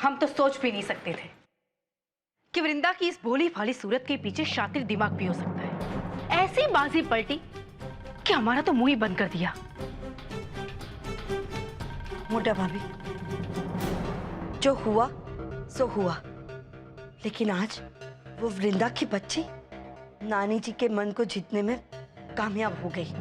हम तो सोच भी नहीं सकते थे कि वृंदा की इस भोली भाली सूरत के पीछे शातिर दिमाग भी हो सकता है। ऐसी बाजी पलटी कि हमारा तो मुंह ही बंद कर दिया। मोटा भाभी, जो हुआ सो हुआ, लेकिन आज वो वृंदा की बच्ची नानी जी के मन को जीतने में कामयाब हो गई।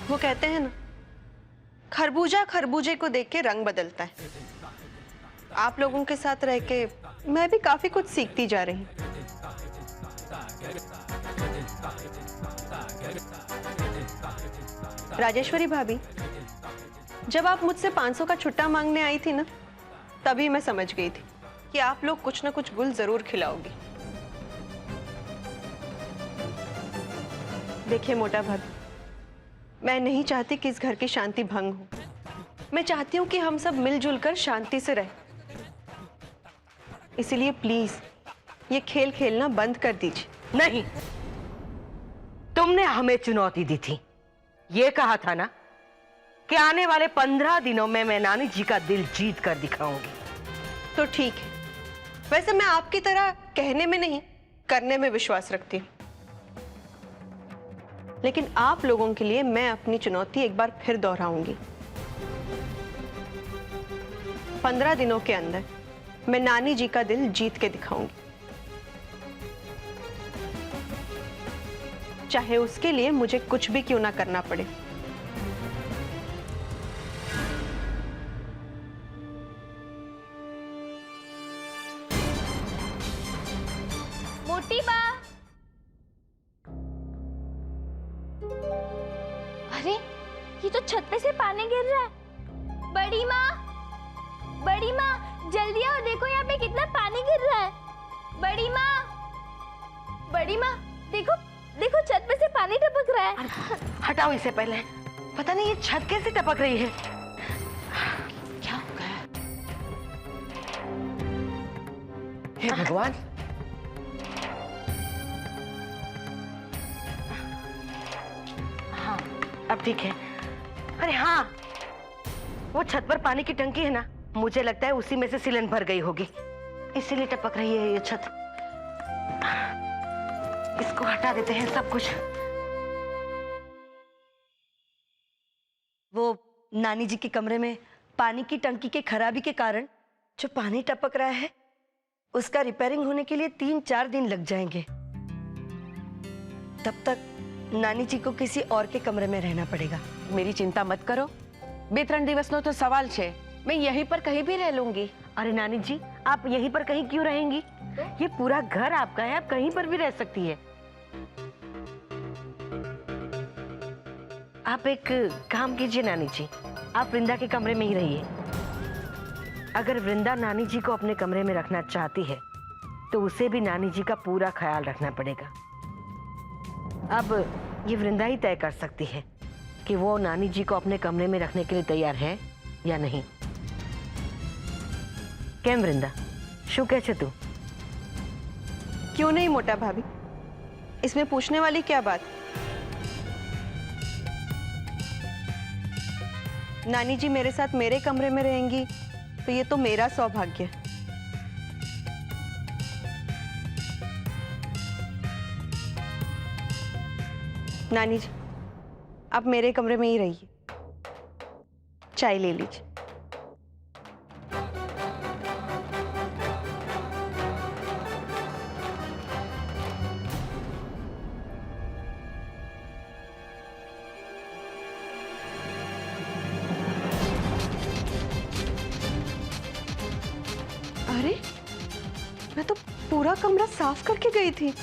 वो कहते हैं ना, खरबूजा खरबूजे को देख के रंग बदलता है। आप लोगों के साथ रह के मैं भी काफी कुछ सीखती जा रही हूँ। राजेश्वरी भाभी, जब आप मुझसे 500 का छुट्टा मांगने आई थी ना, तभी मैं समझ गई थी कि आप लोग कुछ ना कुछ गुल जरूर खिलाओगी। देखिए मोटा भाभी, मैं नहीं चाहती कि इस घर की शांति भंग हो। मैं चाहती हूँ कि हम सब मिलजुल कर शांति से रहें। इसीलिए प्लीज ये खेल खेलना बंद कर दीजिए। नहीं, तुमने हमें चुनौती दी थी। ये कहा था ना कि आने वाले 15 दिनों में मैं नानी जी का दिल जीत कर दिखाऊंगी। तो ठीक है, वैसे मैं आपकी तरह कहने में नहीं, करने में विश्वास रखती हूँ। लेकिन आप लोगों के लिए मैं अपनी चुनौती एक बार फिर दोहराऊंगी। 15 दिनों के अंदर मैं नानी जी का दिल जीत के दिखाऊंगी, चाहे उसके लिए मुझे कुछ भी क्यों ना करना पड़े। मोटी बा, अरे ये तो छत पे से पानी गिर रहा है। बड़ी माँ जल्दी आओ, देखो यहाँ पे कितना पानी गिर रहा है। बड़ी माँ देखो देखो, छत पे से पानी टपक रहा है। हटाओ इसे पहले। पता नहीं ये छत कैसे टपक रही है। क्या हो गया? हे भगवान। हाँ, अब ठीक है। अरे हाँ, वो छत पर पानी की टंकी है ना, मुझे लगता है उसी में से सीलन भर गई होगी, इसीलिए टपक रही है ये छत। इसको हटा देते हैं सब कुछ। वो नानी जी के कमरे में पानी की टंकी के खराबी के कारण जो पानी टपक रहा है, उसका रिपेयरिंग होने के लिए 3-4 दिन लग जाएंगे। तब तक नानी जी को किसी और के कमरे में रहना पड़ेगा। मेरी चिंता मत करो, 2-3 દિવસનો तो सवाल है, मैं यहीं पर कहीं भी रह लूंगी। अरे नानी जी, आप यहीं पर कहीं क्यों रहेंगी? ये पूरा घर आपका है, आप कहीं पर भी रह सकती है। आप एक काम कीजिए नानी जी, आप वृंदा के कमरे में ही रहिए। अगर वृंदा नानी जी को अपने कमरे में रखना चाहती है तो उसे भी नानी जी का पूरा ख्याल रखना पड़ेगा। अब ये वृंदा ही तय कर सकती है कि वो नानी जी को अपने कमरे में रखने के लिए तैयार है या नहीं। केम वृंदा, शू कहे छे तू? क्यों नहीं मोटा भाभी, इसमें पूछने वाली क्या बात। नानी जी मेरे साथ मेरे कमरे में रहेंगी तो ये तो मेरा सौभाग्य है। नानी जी, आप मेरे कमरे में ही रहिए, चाय ले लीजिए। अरे, मैं तो पूरा कमरा साफ करके गई थी।